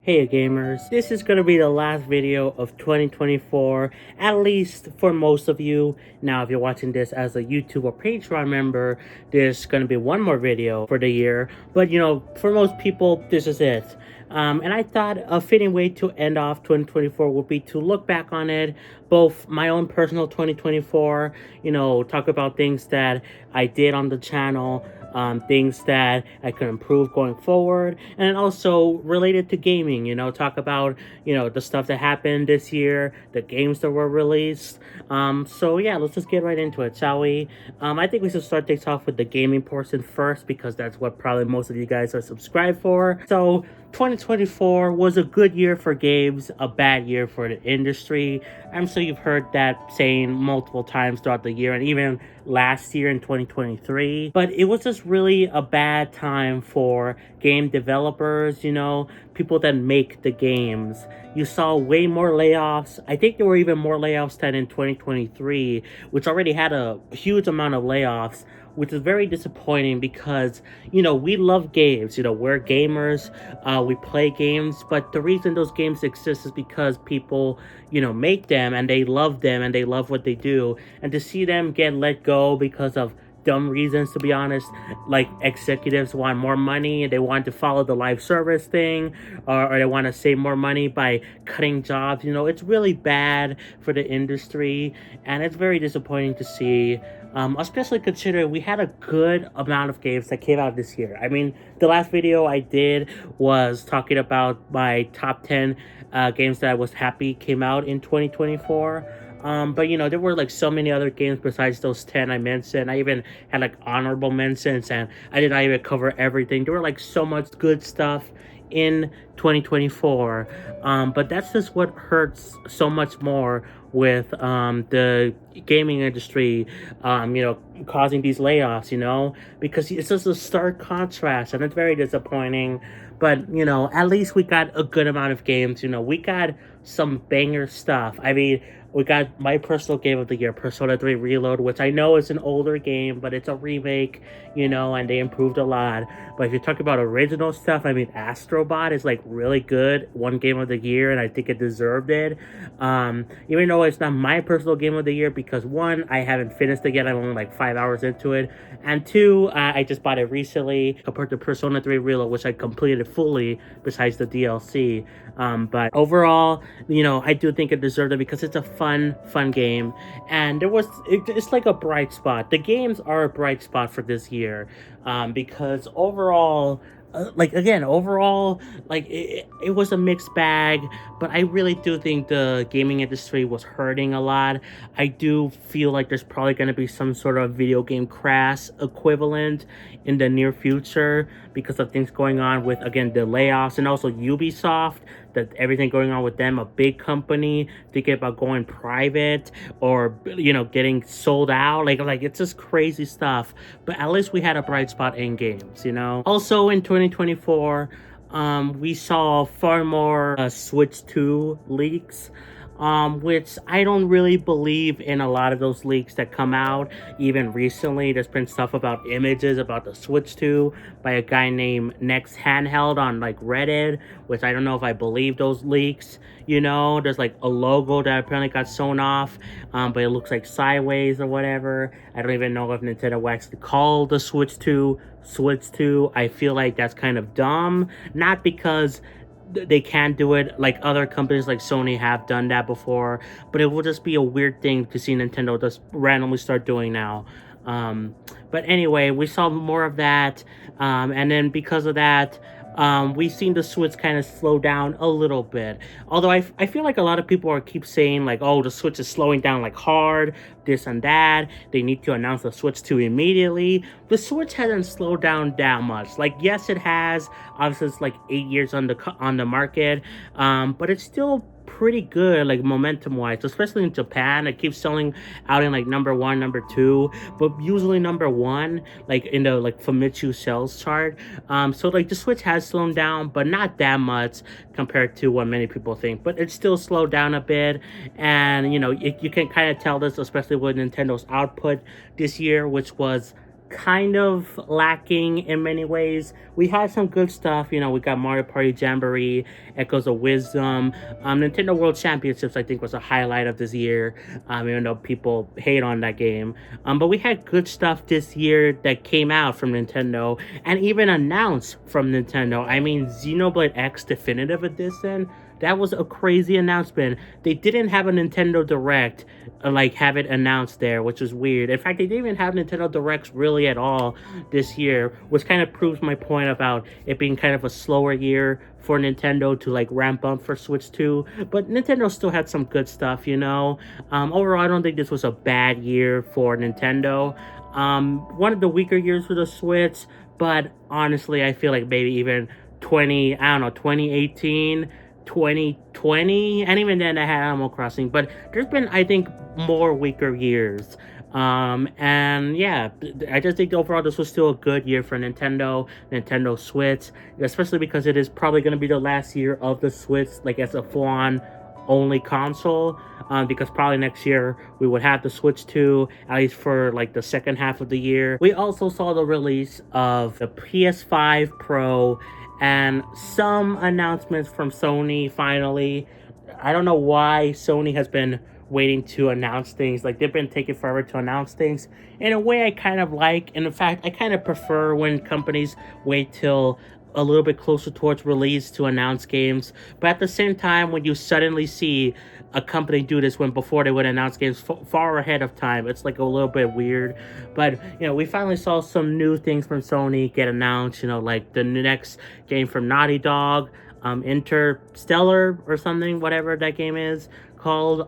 Hey gamers, this is going to be the last video of 2024, at least for most of you. Now if you're watching this as a YouTube or Patreon member, there's going to be one more video for the year. But for most people, this is it. And I thought a fitting way to end off 2024 would be to look back on it, both my own personal 2024, talk about things that I did on the channel, things that I could improve going forward, and also related to gaming, talk about, the stuff that happened this year, the games that were released. So yeah, let's just get right into it, shall we? I think we should start things off with the gaming portion first, because that's what probably most of you guys are subscribed for. So 2024 was a good year for games, a bad year for the industry. I'm sure you've heard that saying multiple times throughout the year and even last year in 2023. But it was just really a bad time for game developers, people that make the games. You saw way more layoffs. I think there were even more layoffs than in 2023, which already had a huge amount of layoffs, which is very disappointing because, we love games. We're gamers, we play games, but the reason those games exist is because people, make them and they love them and they love what they do. And to see them get let go because of dumb reasons, to be honest, like executives want more money and they want to follow the live service thing, or they want to save more money by cutting jobs, it's really bad for the industry, and it's very disappointing to see, especially considering we had a good amount of games that came out this year. I mean, the last video I did was talking about my top 10 games that I was happy came out in 2024. But there were like so many other games besides those 10 I mentioned. I even had like honorable mentions, and I did not even cover everything. There were like so much good stuff in 2024. But that's just what hurts so much more with the gaming industry, causing these layoffs, because it's just a stark contrast, and it's very disappointing. But, at least we got a good amount of games. We got some banger stuff. I mean, we got my personal game of the year, Persona 3 Reload, which I know is an older game, but it's a remake, and they improved a lot. But if you talk about original stuff, I mean, Astrobot is like really good, one game of the year, and I think it deserved it. Even though it's not my personal game of the year, because one, I haven't finished it yet, I'm only like 5 hours into it, and two, I just bought it recently compared to Persona 3 Reload, which I completed fully besides the DLC. But overall, I do think it deserved it because it's a fun game, and it's like a bright spot. The games are a bright spot for this year, because overall, it was a mixed bag, but I really do think the gaming industry was hurting a lot. I do feel like there's probably going to be some sort of video game crash equivalent in the near future because of things going on with, again, the layoffs, and also Ubisoft, that everything going on with them, a big company thinking about going private, or getting sold out, like it's just crazy stuff. But at least we had a bright spot in games. Also in 2024, we saw far more Switch 2 leaks, which I don't really believe in a lot of those leaks that come out. Even recently, there's been stuff about images about the Switch 2 by a guy named Next Handheld on like Reddit, which I don't know if I believe those leaks. There's like a logo that apparently got sewn off, but it looks like sideways or whatever. I don't even know if Nintendo will actually call the Switch 2 Switch 2. I feel like that's kind of dumb, not because they can't do it like other companies like Sony have done that before, but it will just be a weird thing to see Nintendo just randomly start doing now. But anyway, we saw more of that, and then because of that, we've seen the Switch kind of slow down a little bit. Although I feel like a lot of people keep saying like, oh, the Switch is slowing down like hard, this and that. They need to announce the Switch 2 immediately. The Switch hasn't slowed down that much. Like, yes, it has. Obviously, it's like 8 years on the market, but it's still pretty good, like momentum wise, especially in Japan. It keeps selling out in like number 1, number 2, but usually number 1, like in the like Famitsu sales chart. So like the Switch has slowed down, but not that much compared to what many people think, but it's still slowed down a bit. And you can kind of tell this, especially with Nintendo's output this year, which was kind of lacking in many ways. We had some good stuff, you know, we got Mario Party Jamboree, Echoes of Wisdom, Nintendo World Championships I think was a highlight of this year, even though people hate on that game. But we had good stuff this year that came out from Nintendo and even announced from Nintendo. I mean, Xenoblade X Definitive Edition, that was a crazy announcement. They didn't have a Nintendo Direct, like have it announced there, which is weird. In fact, they didn't even have Nintendo Directs really at all this year, which kind of proves my point about it being kind of a slower year for Nintendo to like ramp up for Switch 2. But Nintendo still had some good stuff, you know. Overall, I don't think this was a bad year for Nintendo. One of the weaker years for the Switch, but honestly, I feel like maybe even 2018, 2020, and even then I had Animal Crossing, but there's been, I think, more weaker years. And yeah, I just think overall this was still a good year for Nintendo Switch, especially because it is probably going to be the last year of the Switch, like as a full-on only console, because probably next year we would have the Switch 2, at least for like the second half of the year. We also saw the release of the PS5 Pro and some announcements from Sony finally. I don't know why Sony has been waiting to announce things. Like, they've been taking forever to announce things. In a way, I kind of like, and in fact, I kind of prefer when companies wait till a little bit closer towards release to announce games. But at the same time, when you suddenly see a company do this when before they would announce games far ahead of time, it's like a little bit weird. But, you know, we finally saw some new things from Sony get announced, you know, like the next game from Naughty Dog, Interstellar or something, whatever that game is called.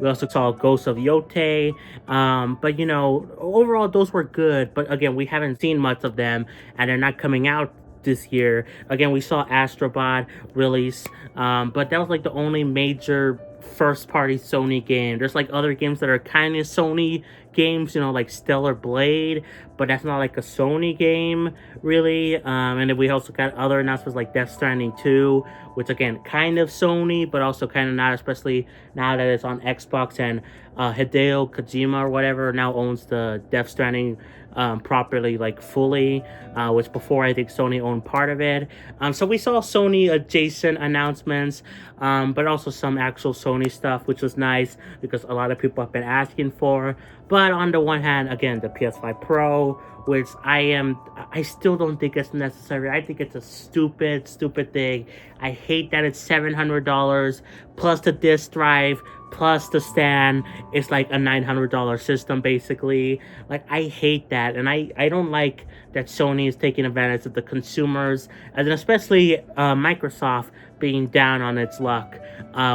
We also saw Ghosts of Yote. But, you know, overall, those were good. But again, we haven't seen much of them, and they're not coming out this year. Again, we saw Astrobot release, but that was like the only major first-party Sony game. There's like other games that are kind of Sony games, you know, like Stellar Blade, but that's not like a Sony game, really. And then we also got other announcements like Death Stranding 2, which again, kind of Sony, but also kind of not, especially now that it's on Xbox and Hideo Kojima or whatever now owns the Death Stranding properly, like fully, which before I think Sony owned part of it. So we saw Sony adjacent announcements, but also some actual Sony stuff, which was nice because a lot of people have been asking for. But on the one hand, again, the PS5 Pro, which I still don't think it's necessary. I think it's a stupid thing. I hate that it's $700 plus the disc drive plus the stand. It's like a $900 system basically. Like, I hate that, and I don't like that Sony is taking advantage of the consumers, and especially Microsoft being down on its luck,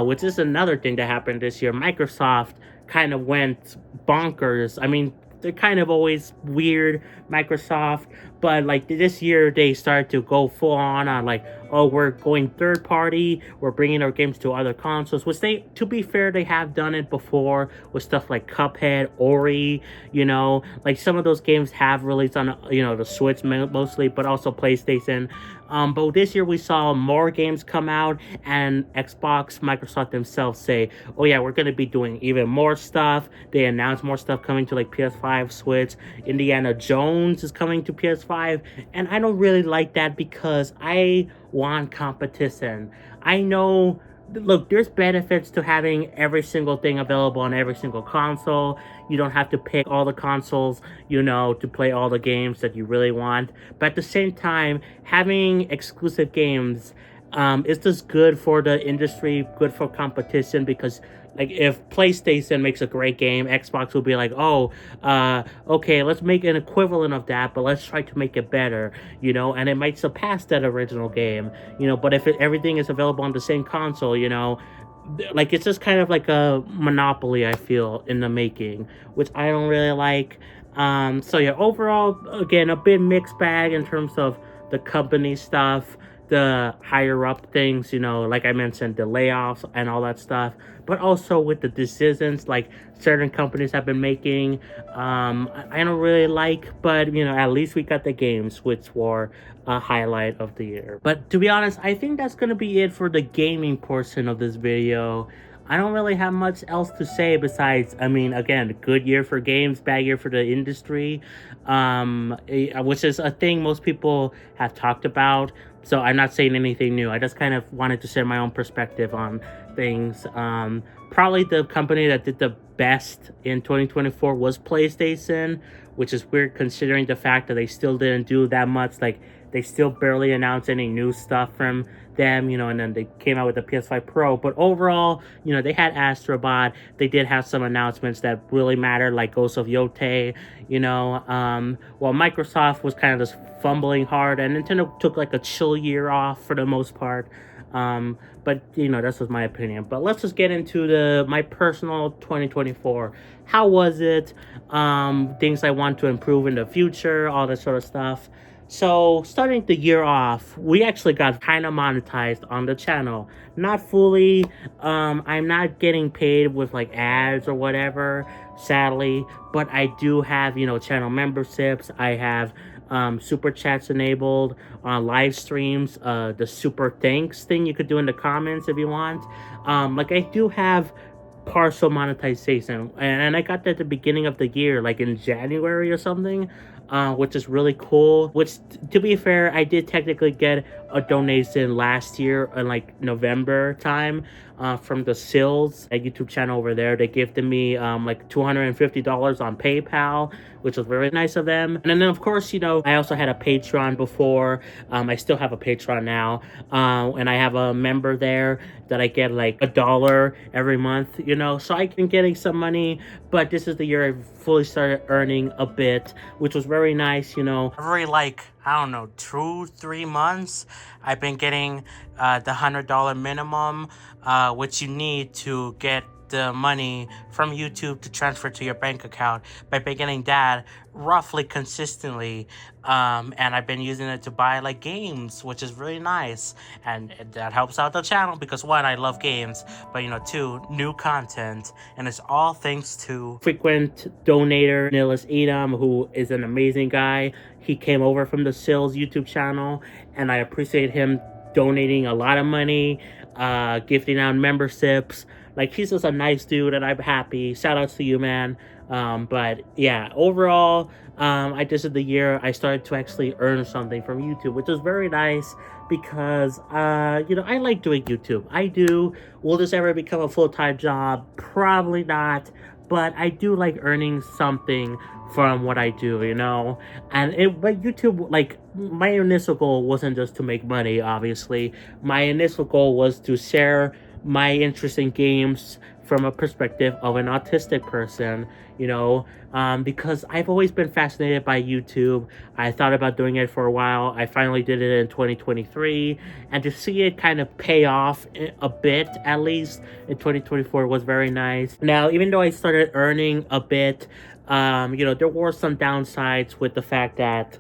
which is another thing that happened this year. Microsoft kind of went bonkers. I mean, they're kind of always weird, Microsoft, but like this year they started to go full on like, oh, we're going third party, we're bringing our games to other consoles, which they, to be fair, they have done it before with stuff like Cuphead, Ori, you know, like some of those games have released on, you know, the Switch mostly, but also PlayStation. But this year we saw more games come out, and Microsoft themselves say, oh yeah, we're going to be doing even more stuff. They announced more stuff coming to like PS5, Switch. Indiana Jones is coming to PS5, and I don't really like that because I want competition. I know, look, there's benefits to having every single thing available on every single console. You don't have to pick all the consoles, you know, to play all the games that you really want. But at the same time, having exclusive games is just good for the industry, good for competition, because like if PlayStation makes a great game, Xbox will be like, oh, okay, let's make an equivalent of that, but let's try to make it better, you know, and it might surpass that original game, you know. But if everything is available on the same console, you know, like it's just kind of like a monopoly, I feel, in the making, which I don't really like. So yeah, overall, again, a bit mixed bag in terms of the company stuff, the higher up things, you know, like I mentioned, the layoffs and all that stuff, but also with the decisions like certain companies have been making, I don't really like, but you know, at least we got the games, which were a highlight of the year. But to be honest, I think that's gonna be it for the gaming portion of this video. I don't really have much else to say besides, I mean, again, good year for games, bad year for the industry, which is a thing most people have talked about. So I'm not saying anything new. I just kind of wanted to share my own perspective on things. Probably the company that did the best in 2024 was PlayStation, which is weird considering the fact that they still didn't do that much. Like, they still barely announced any new stuff from them, and then they came out with the PS5 Pro. But overall, they had Astrobot. They did have some announcements that really mattered, like Ghost of Yotei, while Microsoft was kind of just fumbling hard, and Nintendo took like a chill year off for the most part. But that's just my opinion. But let's just get into my personal 2024. How was it? Things I want to improve in the future, all that sort of stuff. So, starting the year off, we actually got kind of monetized on the channel. Not fully. I'm not getting paid with like ads or whatever, sadly. But I do have, channel memberships. I have super chats enabled on live streams. The super thanks thing you could do in the comments if you want. Like, I do have partial monetization, and I got that at the beginning of the year, like in January or something, which is really cool. Which, to be fair, I did technically get a donation last year in like November time, from the Sills, a YouTube channel over there. They gifted me like $250 on PayPal, which was very nice of them. And then of course, I also had a Patreon before. I still have a Patreon now, and I have a member there that I get like $1 every month, so I've been getting some money. But this is the year I fully started earning a bit, which was very nice. Every like, I don't know, 2-3 months, I've been getting the $100 minimum, which you need to get the money from YouTube to transfer to your bank account. By getting that roughly consistently, and I've been using it to buy like games, which is really nice, and that helps out the channel because one, I love games, but two, new content, and it's all thanks to frequent donator Nilis Edom, who is an amazing guy. He came over from the Sills YouTube channel, and I appreciate him donating a lot of money, gifting out memberships. Like, he's just a nice dude, and I'm happy. Shout outs to you, man. But yeah, overall, this is the year I started to actually earn something from YouTube, which is very nice because, I like doing YouTube. I do. Will this ever become a full-time job? Probably not. But I do like earning something from what I do, but YouTube, like, my initial goal wasn't just to make money, obviously. My initial goal was to share my interest in games from a perspective of an autistic person, because I've always been fascinated by YouTube. I thought about doing it for a while. I finally did it in 2023, and to see it kind of pay off a bit, at least in 2024, was very nice. Now, even though I started earning a bit, there were some downsides with the fact that,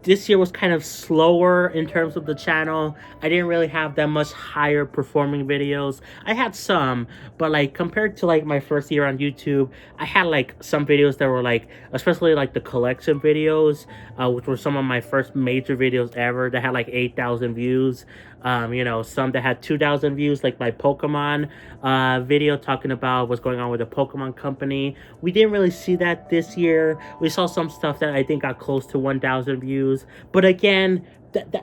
this year was kind of slower in terms of the channel. I didn't really have that much higher performing videos. I had some, but like compared to like my first year on YouTube, I had like some videos that were like, especially like the collection videos, which were some of my first major videos ever, that had like 8,000 views. Some that had 2,000 views, like my Pokemon video talking about what's going on with the Pokemon company. We didn't really see that this year. We saw some stuff that I think got close to 1,000 views. But again,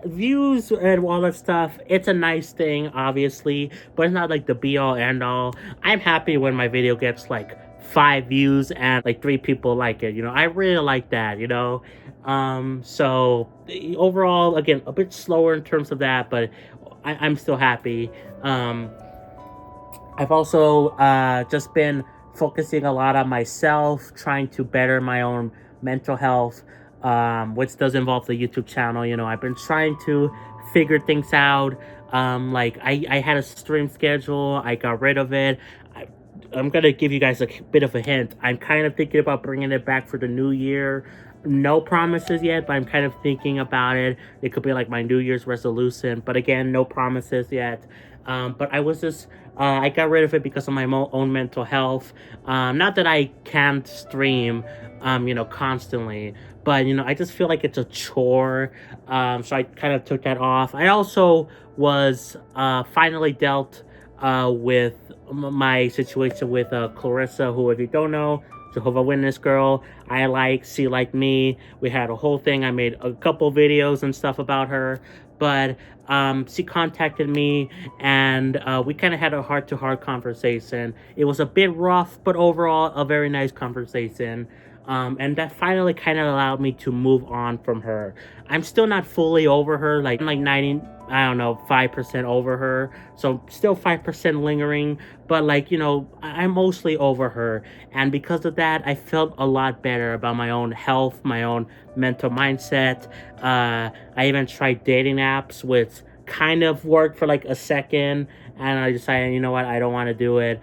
views and all that stuff, it's a nice thing, obviously, but it's not like the be-all, end-all. I'm happy when my video gets like 5 views and like 3 people like it, I really like that, so overall, again, a bit slower in terms of that, but I'm still happy. I've also just been focusing a lot on myself, trying to better my own mental health, which does involve the YouTube channel. I've been trying to figure things out. Like, I had a stream schedule. I got rid of it. I'm going to give you guys a bit of a hint. I'm kind of thinking about bringing it back for the new year. No promises yet, but I'm kind of thinking about it. It could be like my New Year's resolution. But again, no promises yet. But I was just... I got rid of it because of my own mental health. Not that I can't stream, constantly. But, I just feel like it's a chore. So I kind of took that off. I also was finally dealt with my situation with Clarissa, who, if you don't know, Jehovah Witness girl, she like me. We had a whole thing. I made a couple videos and stuff about her, but she contacted me, and we kind of had a heart-to-heart conversation. It was a bit rough, but overall a very nice conversation. And that finally kind of allowed me to move on from her. I'm still not fully over her, like I'm like 90, I don't know, 5% over her. So still 5% lingering, but like, I'm mostly over her. And because of that, I felt a lot better about my own health, my own mental mindset. I even tried dating apps, which kind of worked for like a second, and I decided, you know what, I don't want to do it,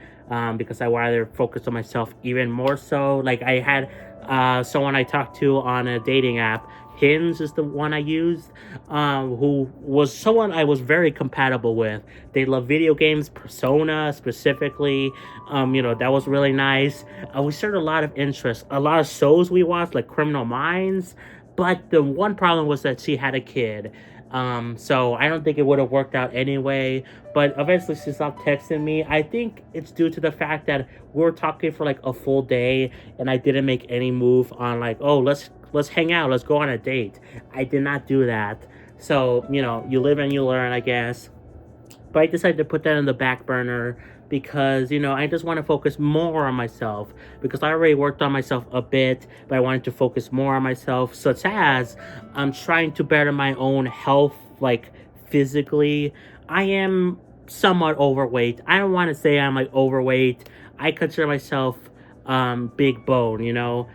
because I rather focus on myself even more so. Like, I had someone I talked to on a dating app. Hinge is the one I used, who was someone I was very compatible with. They love video games, Persona specifically. That was really nice. We shared a lot of interests, a lot of shows we watched, like Criminal Minds. But the one problem was that she had a kid. So I don't think it would have worked out anyway. But eventually she stopped texting me. I think it's due to the fact that we were talking for like a full day, and I didn't make any move on like, oh, let's hang out, let's go on a date. I did not do that. So, you live and you learn, I guess. But I decided to put that in the back burner because, I just want to focus more on myself, because I already worked on myself a bit, but I wanted to focus more on myself, such as I'm trying to better my own health, like physically. I am somewhat overweight. I don't want to say I'm like overweight. I consider myself big bone, a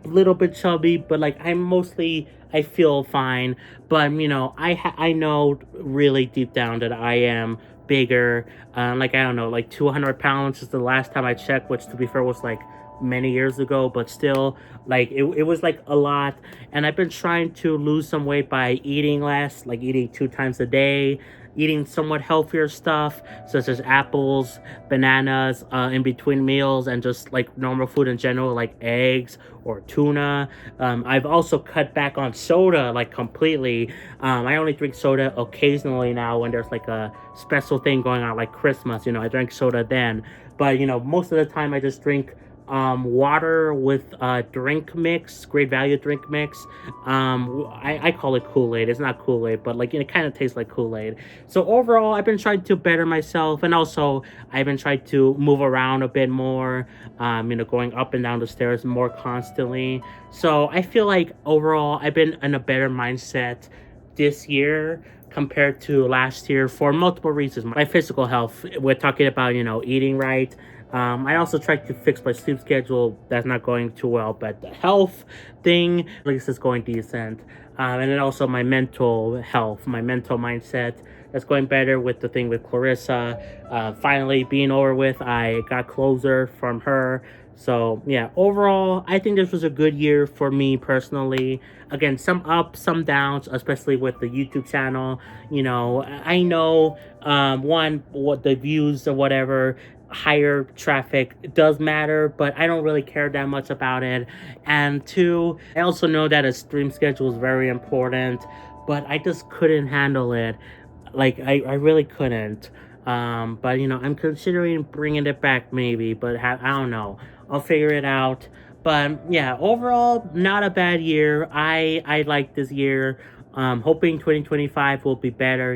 little bit chubby, but like I feel fine. But I know really deep down that I am bigger. Like, I don't know, like 200 pounds is the last time I checked, which to be fair was like many years ago, but still, like, it was like a lot. And I've been trying to lose some weight by eating less, like eating 2 times a day, eating somewhat healthier stuff such as apples, bananas in between meals, and just like normal food in general, like eggs or tuna. I've also cut back on soda like completely. I only drink soda occasionally now when there's like a special thing going on, like Christmas. I drink soda then, but most of the time I just drink water with drink mix, Great Value drink mix. I call it Kool-Aid. It's not Kool-Aid, but like it kind of tastes like Kool-Aid. So overall, I've been trying to better myself, and also I've been trying to move around a bit more, going up and down the stairs more constantly. So I feel like overall I've been in a better mindset this year compared to last year for multiple reasons. My physical health, we're talking about, eating right. I also tried to fix my sleep schedule. That's not going too well, but the health thing, at least, is going decent. And then also my mental health, my mental mindset, that's going better with the thing with Clarissa. Finally being over with, I got closer from her. So yeah, overall, I think this was a good year for me personally. Again, some ups, some downs, especially with the YouTube channel. I know, what the views or whatever, higher traffic does matter, but I don't really care that much about it. And 2, I also know that a stream schedule is very important, but I just couldn't handle it. Like, I really couldn't. But I'm considering bringing it back maybe, but I don't know. I'll figure it out. But yeah, overall, not a bad year. I like this year. Hoping 2025 will be better.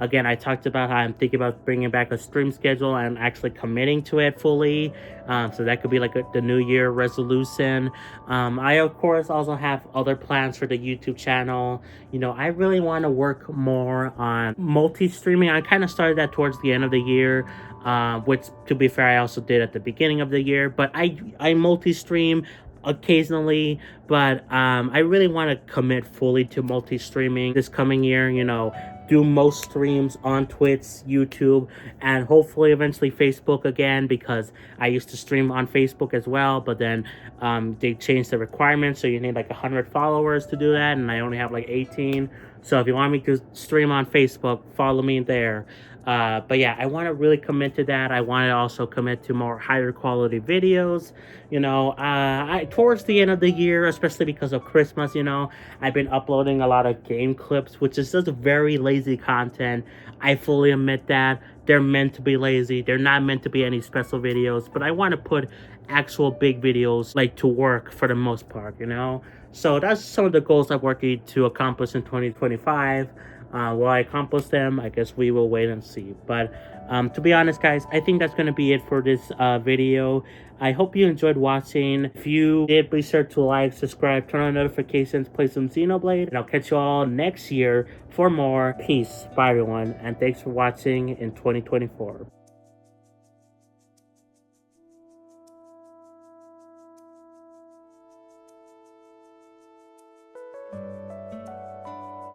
Again, I talked about how I'm thinking about bringing back a stream schedule and actually committing to it fully. So that could be like the New Year resolution. I, of course, also have other plans for the YouTube channel. I really want to work more on multi-streaming. I kind of started that towards the end of the year, which, to be fair, I also did at the beginning of the year. But I multi-stream occasionally, but I really want to commit fully to multi-streaming this coming year. Do most streams on Twitch, YouTube, and hopefully eventually Facebook again, because I used to stream on Facebook as well, but then they changed the requirements, so you need like 100 followers to do that, and I only have like 18. So if you want me to stream on Facebook, follow me there. But yeah, I want to really commit to that. I want to also commit to more higher quality videos. Towards the end of the year, especially because of Christmas, I've been uploading a lot of game clips, which is just very lazy content. I fully admit that. they're meant to be lazy. They're not meant to be any special videos, but I want to put actual big videos like to work for the most part, you know? So that's some of the goals I'm working to accomplish in 2025. Will I accomplish them? I guess we will wait and see. But to be honest, guys, I think that's going to be it for this video. I hope you enjoyed watching. If you did, be sure to like, subscribe, turn on notifications, play some Xenoblade, and I'll catch you all next year for more. Peace. Bye, everyone, and thanks for watching in 2024.